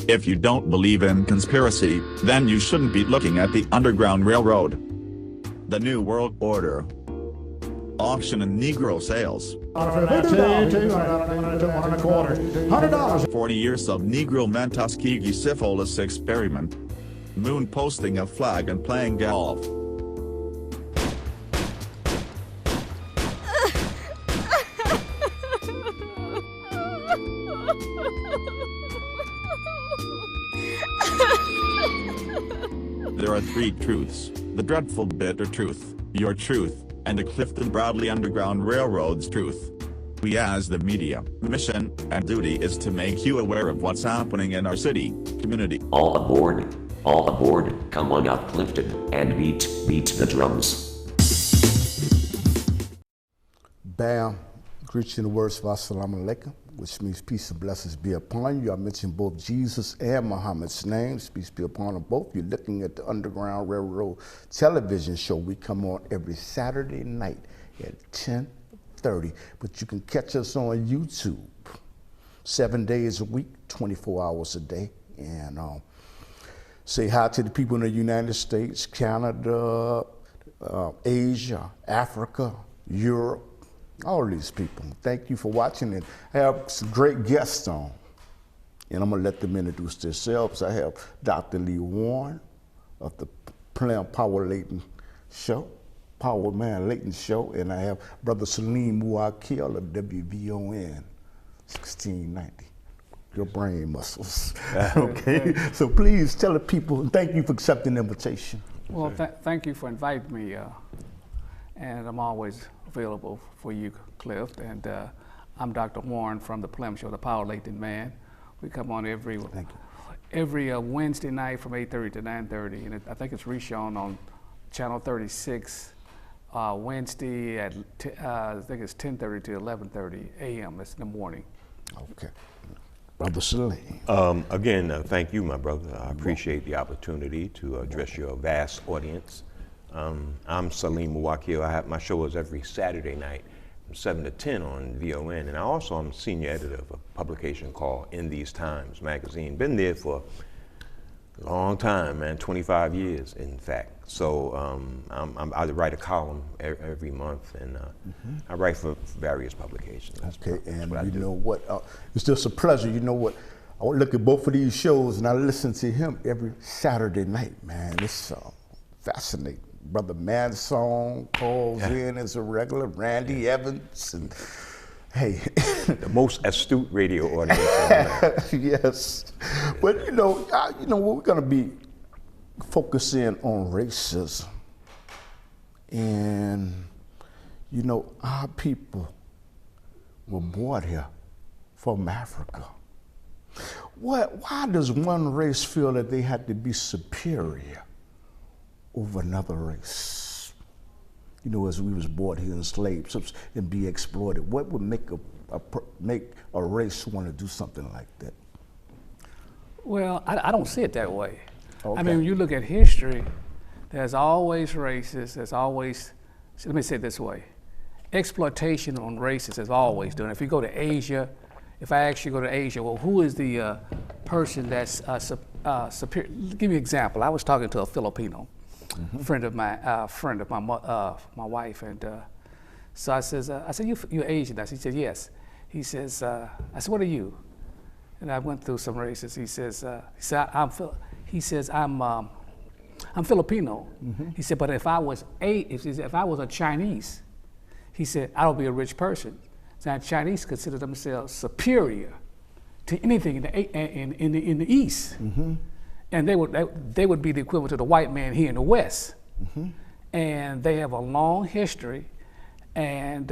If you don't believe in conspiracy, then you shouldn't be looking at the Underground Railroad. The New World Order. Auction and Negro sales. $100. 40 years of Negro men Tuskegee syphilis experiment. Moon posting a flag and playing golf. There are three truths: the dreadful bitter truth, your truth, and the Clifton Bradley Underground Railroad's truth. We as the media, mission, and duty is to make you aware of what's happening in our city, community. All aboard, come on up Clifton, and beat the drums. Bam, greet you in the words of Assalamu Alaikum, which means peace and blessings be upon you. I mentioned both Jesus and Muhammad's names. Peace be upon them both. You're looking at the Underground Railroad television show. We come on every Saturday night at 10:30, but you can catch us on YouTube 7 days a week, 24 hours a day. And say hi to the people in the United States, Canada, Asia, Africa, Europe, all these people. Thank you for watching, and I have some great guests on. And I'm gonna let them introduce themselves. I have Dr. Lee Warren of the Power Man Layton Show, and I have Brother Salim Muakil of WVON 1690. Your brain muscles. Okay, so please tell the people, and thank you for accepting the invitation. Well, thank you for inviting me, and I'm always available for you, Cliff. And I'm Dr. Warren from the Plum Show, the Power Layton Man. We come on every Wednesday night from 8:30 to 9:30, and I think it's reshown on Channel 36 Wednesday at I think it's 10:30 to 11:30 a.m. That's in the morning. Okay. Brother Salim. Again, thank you, my brother. I appreciate the opportunity to address your vast audience. I'm Salim Muakil. My show is every Saturday night from 7 to 10 on VON. And I also am senior editor of a publication called In These Times magazine. Been there for a long time, man, 25 years, in fact. So I write a column every month, and I write for various publications. Okay, and you know what? It's just a pleasure. You know what? I look at both of these shows, and I listen to him every Saturday night, man. It's fascinating. Brother Mansong calls in as a regular, Randy Evans, and hey. The most astute radio audience. Yes, but you know, we're going to be focusing on racism, and you know, our people were brought here from Africa. Why does one race feel that they had to be superior over another race? You know, as we was brought here enslaved and be exploited. What would make a race want to do something like that? Well, I don't see it that way. Okay. I mean, when you look at history, there's always races, there's always, let me say it this way, exploitation on races is always done. If you go to Asia, if I actually go to Asia, well, who is the person that's superior? Give me an example. I was talking to a Filipino friend of my wife, and so I said, you're Asian? He said, yes. He says, I said, what are you? And I went through some races. He says, I'm Filipino. He said, but if I was a Chinese, he said, I don't be a rich person. So Chinese consider themselves superior to anything in the East, and they would be the equivalent to the white man here in the West, and they have a long history, and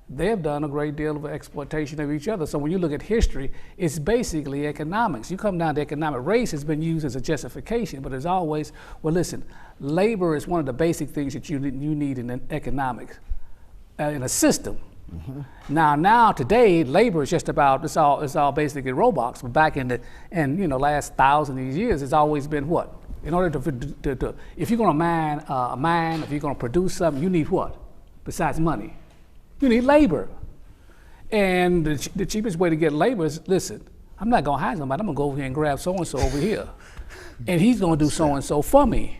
they have done a great deal of exploitation of each other. So when you look at history, it's basically economics. You come down to economic. Race has been used as a justification, but as always, well, listen, labor is one of the basic things that you need in economics, in a system. Now today, labor is just about, it's all basically robots. But back in the last 1,000 years, it's always been what? In order to if you're going to mine, if you're going to produce something, you need what? Besides money, you need labor. And the cheapest way to get labor is, listen, I'm not gonna hire somebody. I'm gonna go over here and grab so and so over here, and he's gonna do so and so for me.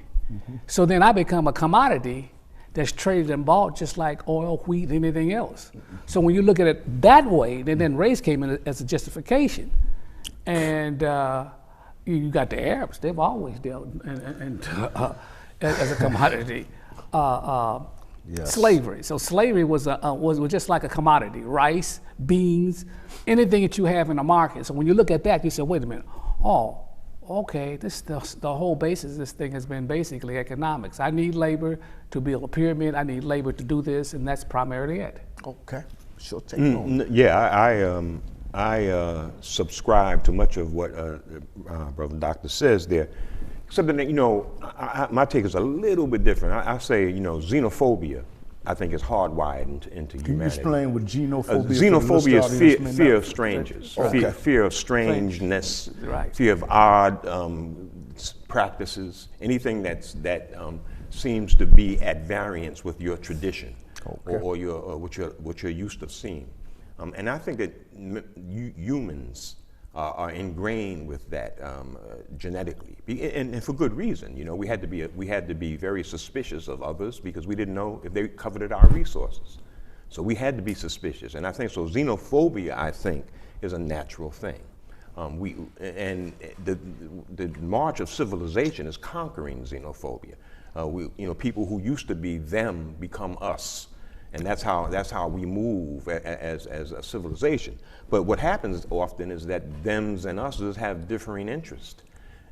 So then I become a commodity that's traded and bought just like oil, wheat, anything else. So when you look at it that way, then race came in as a justification. And you got the Arabs, they've always dealt as a commodity. Yes. Slavery. So slavery was just like a commodity, rice, beans, anything that you have in the market. So when you look at that, you say, wait a minute, oh, okay, the whole basis of this thing has been basically economics. I need labor to build a pyramid, I need labor to do this, and that's primarily it. Okay, sure, take it on. Yeah, I subscribe to much of what Brother Doctor says there, except that, you know, my take is a little bit different. I say, you know, xenophobia, I think, is hardwired into Can you humanity. explain what xenophobia is? Xenophobia is fear of strangers, Okay. fear of strangeness, Right. fear of odd practices, anything that seems to be at variance with your tradition or what you're used to seeing. And I think that humans are ingrained with that genetically, and for good reason. You know, we had to be very suspicious of others because we didn't know if they coveted our resources. So we had to be suspicious, and I think so. Xenophobia, I think, is a natural thing. The march of civilization is conquering xenophobia. People who used to be them become us. And that's how we move as a civilization. But what happens often is that thems and uses have differing interests.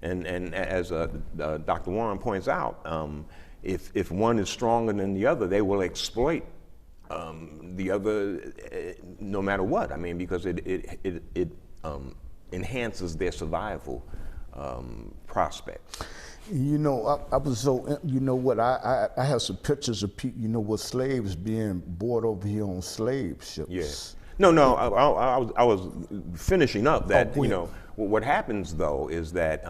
And as Dr. Warren points out, if one is stronger than the other, they will exploit the other no matter what. I mean, because it enhances their survival prospects. You know, I was so, you know what, I have some pictures of people, you know, with slaves being brought over here on slave ships. Yes. No, I was finishing up that, you know, what happens though is that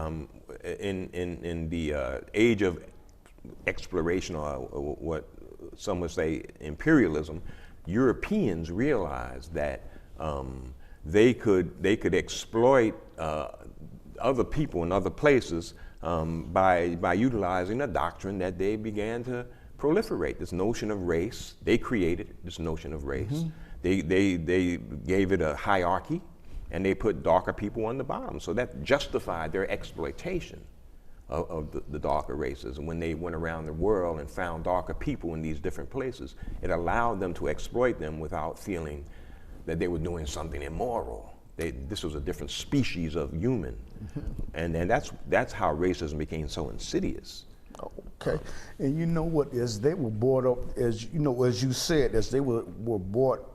in the age of exploration, or what some would say imperialism, Europeans realized that they could exploit other people in other places by utilizing a doctrine that they began to proliferate, this notion of race. They created this notion of race. Mm-hmm. They gave it a hierarchy, and they put darker people on the bottom. So that justified their exploitation of the darker races. And when they went around the world and found darker people in these different places, it allowed them to exploit them without feeling that they were doing something immoral. This was a different species of human. And that's how racism became so insidious. Okay, and you know what, as they were brought up, as you know, as you said, as they were brought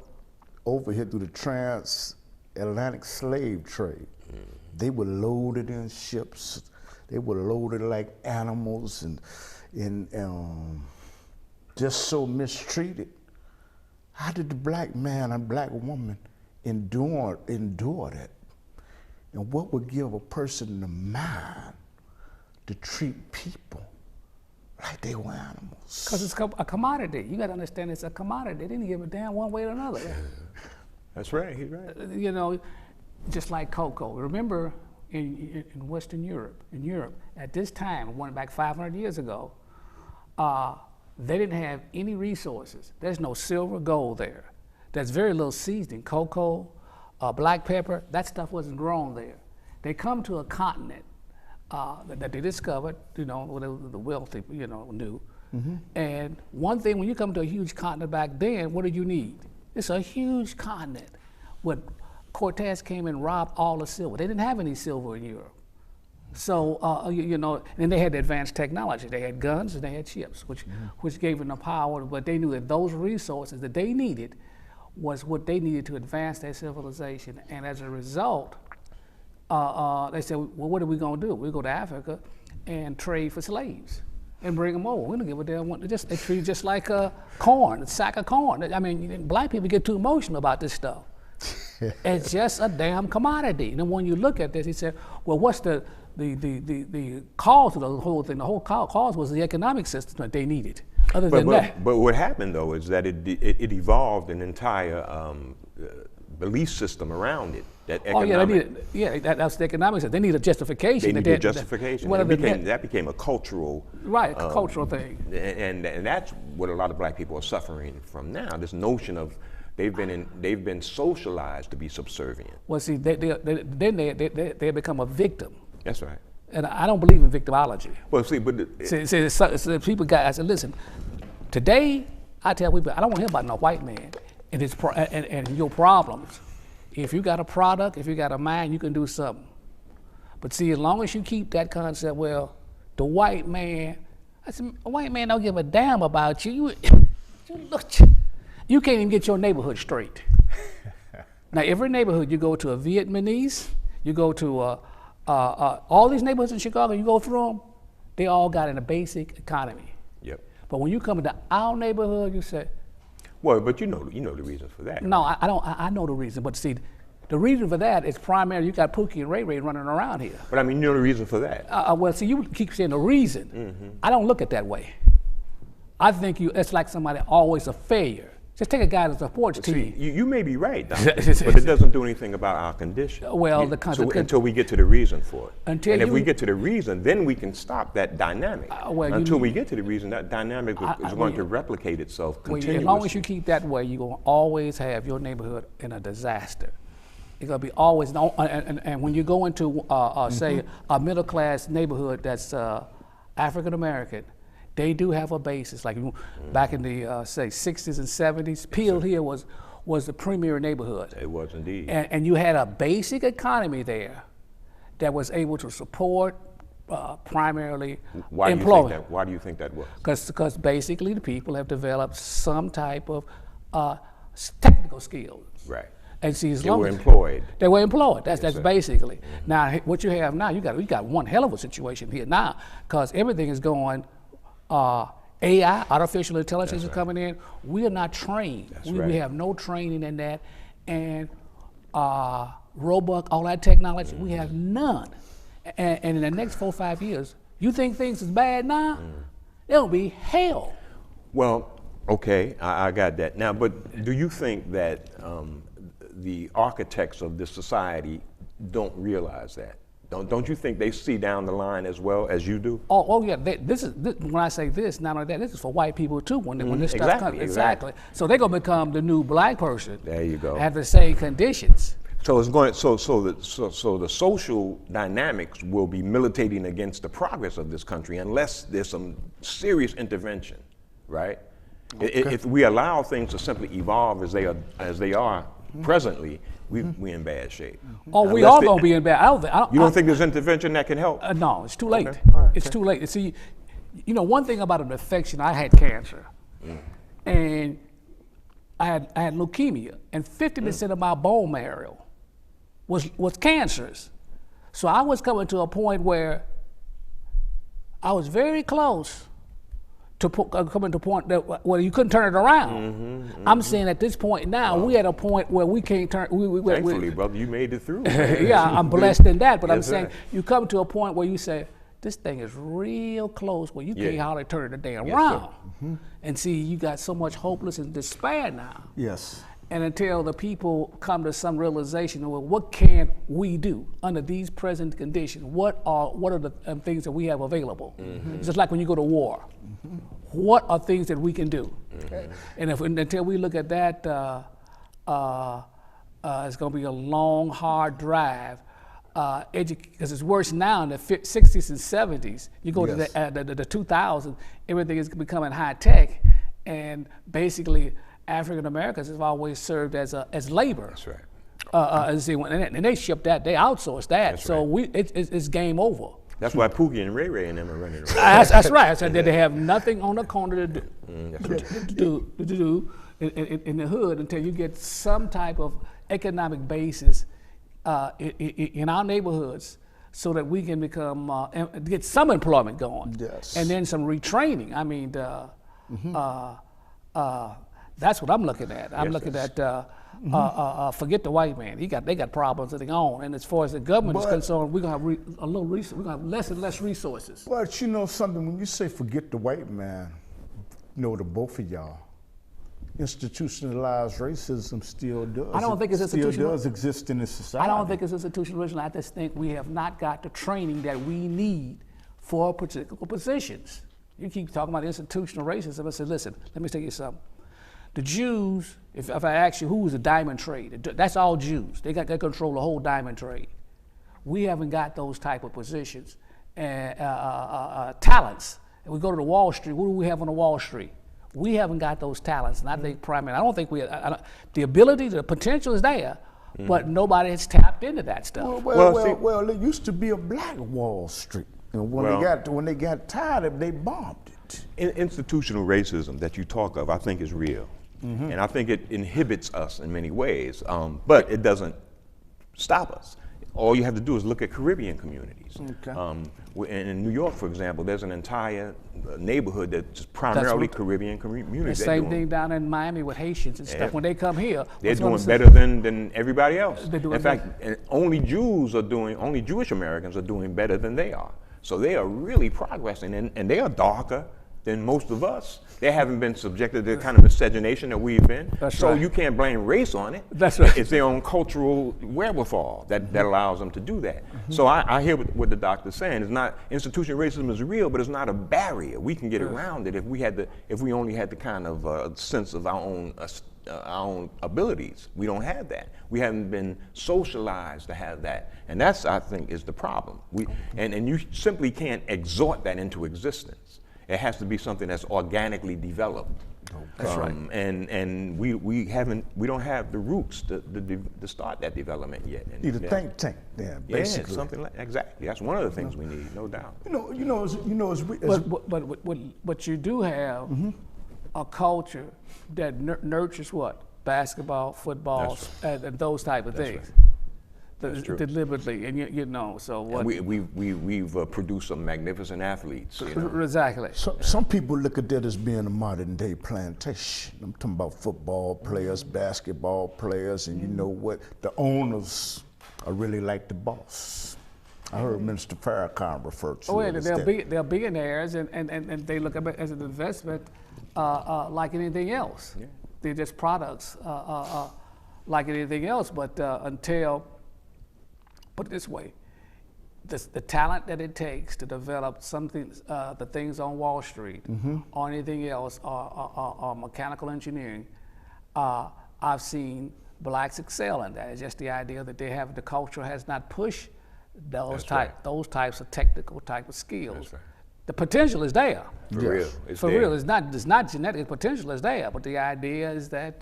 over here through the transatlantic slave trade, they were loaded in ships, they were loaded like animals and just so mistreated. How did the black man and black woman endure that? And what would give a person the mind to treat people like they were animals? Because it's a commodity. You got to understand it's a commodity. They didn't give a damn one way or another. That's right, he's right. You know, just like cocoa. Remember in Western Europe, at this time, went back 500 years ago, they didn't have any resources. There's no silver, gold there. There's very little seasoning. Cocoa, black pepper, that stuff wasn't grown there. They come to a continent that they discovered, you know, what the wealthy, you know, knew. Mm-hmm. And one thing, when you come to a huge continent back then, what did you need? It's a huge continent. When Cortez came and robbed all the silver, they didn't have any silver in Europe. So, you know, and they had advanced technology. They had guns and they had ships, which gave them the power, but they knew that those resources that they needed was what they needed to advance their civilization. And as a result, they said, well, what are we gonna do? We go to Africa and trade for slaves and bring them over. We don't give a damn what, they treat it just like corn, a sack of corn. I mean, black people get too emotional about this stuff. It's just a damn commodity. And then when you look at this, he said, well, what's the cause of the whole thing? The whole cause was the economic system that they needed. But what happened though is that it evolved an entire belief system around it. That Oh yeah, economic, that's the economics. They need a justification. they need a justification. Well, That became a cultural right, a cultural thing. and that's what a lot of black people are suffering from now. This notion of they've been socialized to be subservient. Well, see, they become a victim, That's right. and I don't believe in victimology. Well, see, but See, people got. I said, listen, today I tell people I don't want to hear about no white man and his and your problems. If you got a product, if you got a mind, you can do something. But see, as long as you keep that concept, well, the white man, I said, a white man don't give a damn about you. You can't even get your neighborhood straight. Now, every neighborhood you go to, a Vietnamese, you go to all these neighborhoods in Chicago, you go through them, they all got in a basic economy. yep. But when you come into our neighborhood, you say, Well, but you know the reason for that. no, I don't. I know the reason, but see, the reason for that is primarily you got Pookie and Ray Ray running around here. But I mean, you know the reason for that. Well, see, you keep saying the reason. I don't look at that way. I think it's like somebody always a failure. Just take a guy that supports See, team. you may be right, Dr., but it doesn't do anything about our condition. Well, until we get to the reason for it. Until and if we you- get to the reason, then we can stop that dynamic. Until we get to the reason, that dynamic is going to replicate itself Well, continuously. as long as you keep that way, you're going to always have your neighborhood in a disaster. It's going to be always, and when you go into, say, a middle class neighborhood that's African American, they do have a basis. Like back in the, say, 60s and 70s, Peel Hill was the premier neighborhood. It was indeed. And you had a basic economy there that was able to support primarily employment. Why do you think that was? Because basically the people have developed some type of technical skills. Right. And see, as They long were as employed. they were employed. That's sir. basically. Now, what you have now, you got one hell of a situation here now, because everything is going. AI, artificial intelligence, is coming in. We are not trained. We right. have no training in that, and robot, all that technology, we have none. And in the next 4 or 5 years, you think things is bad now? It'll be hell. Well, okay, I got that. Now, but do you think that the architects of this society don't realize that? Don't you think they see down the line as well as you do? Oh yeah. When I say this, not only that, this is for white people too. When this stuff Exactly, comes, exactly. So they're gonna become the new black person. There you go. Have the same conditions. So it's going. So the social dynamics will be militating against the progress of this country unless there's some serious intervention, right? If we allow things to simply evolve as they are presently, we're in bad shape. Oh, we Unless all gonna be in bad. You don't think there's intervention that can help? No, it's too late. Okay. All right. It's too late. See, you know, one thing about an infection, I had cancer, and I had leukemia, and 50% of my bone marrow was cancerous. So I was coming to a point where I was very close to coming to a point that where you couldn't turn it around. I'm saying at this point now, we at a point where we can't turn. Thankfully, brother, you made it through. Yeah, I'm blessed in that. But I'm Yes, saying sir. you come to a point where you say, this thing is real close where you can't Yeah. hardly turn it damn Yes, around. sir. And see, you got so much hopeless and despair now. Yes. And until the people come to some realization, well, what can we do under these present conditions? What are the things that we have available? Just like when you go to war. What are things that we can do? And until we look at that, it's going to be a long, hard drive. Because it's worse now in the 60s and 70s. You go to the 2000s, everything is becoming high tech, and basically African Americans have always served as labor. That's right. And they ship that, they outsource that. That's So right. it's game over. That's why Pookie and Ray Ray and them are running around. That's right. I said that they have nothing on the corner to do, That's right. to do in the hood until you get some type of economic basis in our neighborhoods, so that we can become get some employment going. Yes. And then some retraining. I mean, that's what I'm looking at. I'm Yes, looking yes. at forget the white man. They got problems of their own. And as far as the government is But- concerned, we're gonna have we're gonna have less and less resources. But you know something, when you say forget the white man, you know, to both of y'all, institutionalized racism still does. I don't think it's still institutional. does exist in this society. I don't think it's institutional. I just think we have not got the training that we need for particular positions. You keep talking about institutional racism. I said, listen, let me tell you something. The Jews, if I ask you who was the diamond trade, that's all Jews. They control the whole diamond trade. We haven't got those type of positions and talents. And we go to the Wall Street. What do we have on the Wall Street? We haven't got those talents, and I think primarily, I don't think the ability, the potential is there, but nobody has tapped into that stuff. Well, it used to be a black Wall Street, and when they got tired of it, they bombed it. Institutional racism that you talk of, I think is real, and I think it inhibits us in many ways, but it doesn't stop us. All you have to do is look at Caribbean communities. Okay. In New York, for example, there's an entire neighborhood that's primarily Caribbean communities. The same thing down in Miami with Haitians and stuff. When they come here, they're doing better than everybody else. In fact, only Jewish Americans are doing better than they are. So they are really progressing, and they are darker than most of us. They haven't been subjected to the kind of miscegenation that we've been. So you can't blame race on it. That's right. It's their own cultural wherewithal that allows them to do that. So I hear what the doctor's saying. It's not, institutional racism is real, but it's not a barrier. We can get around it if we only had the kind of sense of our own abilities. We don't have that. We haven't been socialized to have that. And that's, I think, is the problem. And you simply can't exhort that into existence. It has to be something that's organically developed. That's right. And we don't have the roots to start that development yet. Need a think tank there, basically. Yeah, something like exactly. That's one of the things we need, no doubt. But you do have a culture that nurtures what? Basketball, football, and those type of things. Right. Deliberately, and you know, so what? And we've produced some magnificent athletes. You know? Exactly. So, some people look at that as being a modern day plantation. I'm talking about football players, basketball players, and you know what? The owners are really like the boss. I heard Minister Farrakhan refer to it as that. They're billionaires, and they look at it as an investment like anything else. Yeah. They're just products like anything else, but until, put it this way, the talent that it takes to develop something, the things on Wall Street or anything else, or mechanical engineering, I've seen blacks excel in that. It's just the idea that the culture has not pushed those types of technical type of skills. That's right. The potential is there. For real. For real. It's not genetic. The potential is there, but the idea is that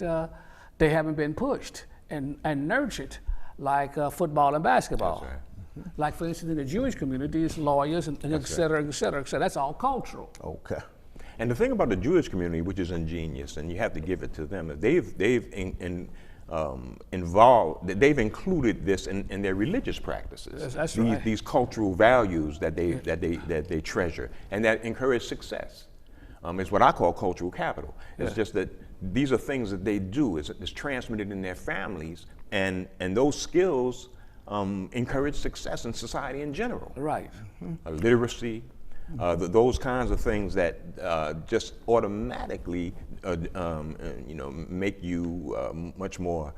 they haven't been pushed and nurtured like football and basketball. That's right. Like, for instance, in the Jewish community, it's lawyers and et cetera, et cetera, et cetera. That's all cultural. Okay. And the thing about the Jewish community, which is ingenious, and you have to give it to them, they've included this in their religious practices. That's right. These cultural values that they treasure and that encourage success. It's what I call cultural capital. It's just that these are things that they do. It's transmitted in their families, and those skills encourage success in society in general. Right. Literacy, those kinds of things that just automatically, make you much more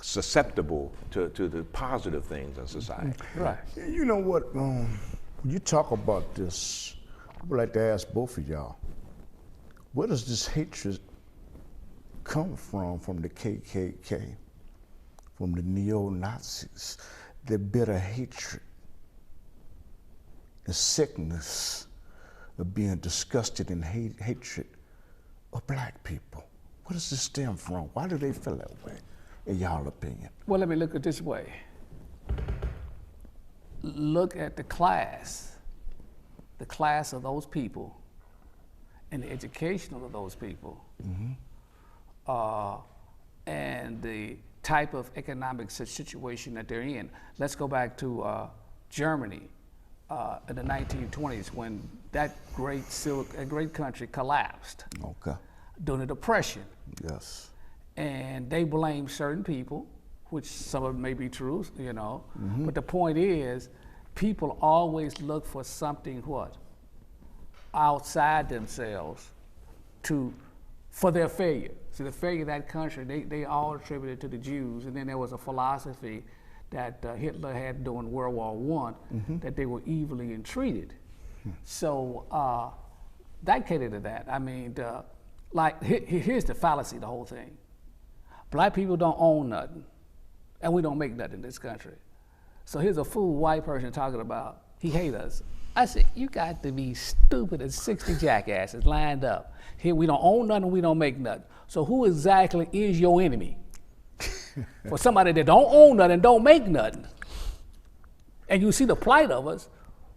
susceptible to the positive things in society. Right. You know what? When you talk about this, I would like to ask both of y'all, where does this hatred come from the KKK, from the neo-Nazis, the bitter hatred, the sickness of being disgusted and hatred of black people? Where does this stem from? Why do they feel that way, in y'all opinion? Well, let me look at it this way. Look at the class of those people and the education of those people, and the type of economic situation that they're in. Let's go back to Germany in the 1920s when that great country collapsed. Okay. During the Depression. Yes. And they blame certain people, which some of it may be true, but the point is, people always look for something outside themselves to for their failure. See, the failure of that country, they all attributed to the Jews. And then there was a philosophy that Hitler had during World War I, that they were evilly entreated. So that catered to that. I mean, here's the fallacy of the whole thing. Black people don't own nothing, and we don't make nothing in this country. So here's a fool white person talking about, he hate us. I said, you got to be stupid as 60 jackasses lined up. Here we don't own nothing, we don't make nothing. So who exactly is your enemy? For somebody that don't own nothing, don't make nothing, and you see the plight of us,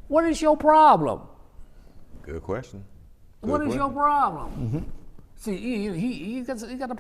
what is your problem? Good question. What is your problem? See, he got a problem.